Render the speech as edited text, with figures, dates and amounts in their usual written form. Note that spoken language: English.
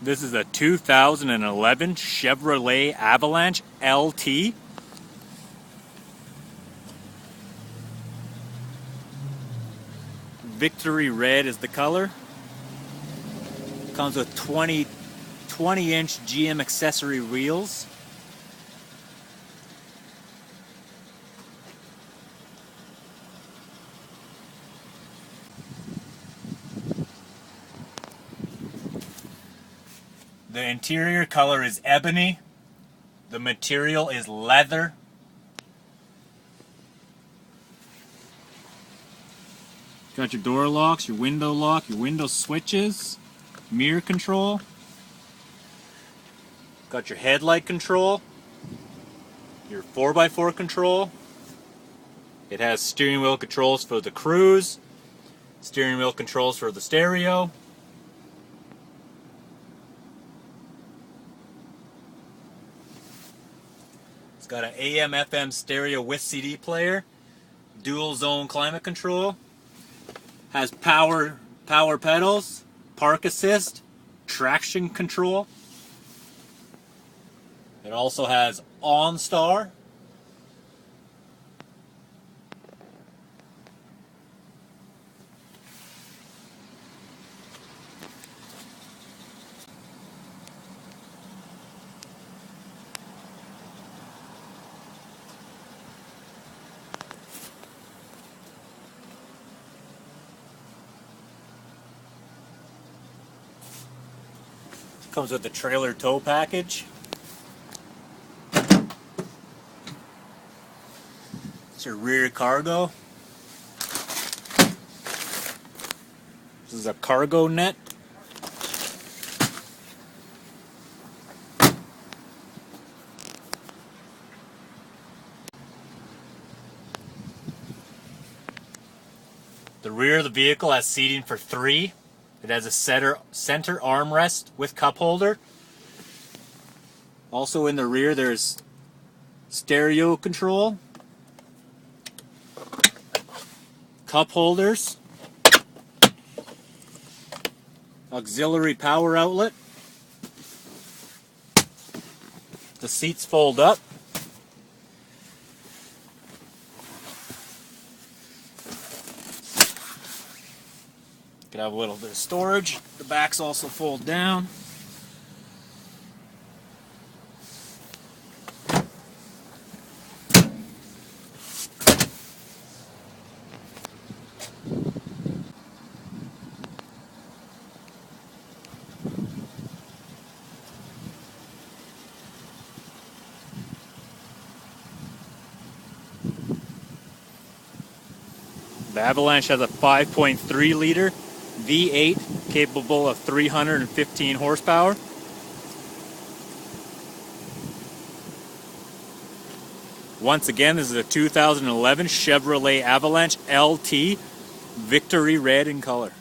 This is a 2011 Chevrolet Avalanche LT. Victory red is the color. Comes with 20-inch GM accessory wheels. The interior color is ebony. The material is leather. Got your door locks, your window lock, your window switches, mirror control. Got your headlight control, your 4x4 control. It has steering wheel controls for the cruise, steering wheel controls for the stereo. It's got an AM/FM stereo with CD player, dual zone climate control. Has power pedals, park assist, traction control. It also has OnStar. Comes with the trailer tow package. It's your rear cargo. This is a cargo net. The rear of the vehicle has seating for 3. It has a center armrest with cup holder. Also in the rear there's stereo control, cup holders, auxiliary power outlet. The seats fold up. Could have a little bit of storage. The backs also fold down. The Avalanche has a 5.3 liter V8 capable of 315 horsepower. Once again, this is a 2011 Chevrolet Avalanche LT, Victory red in color.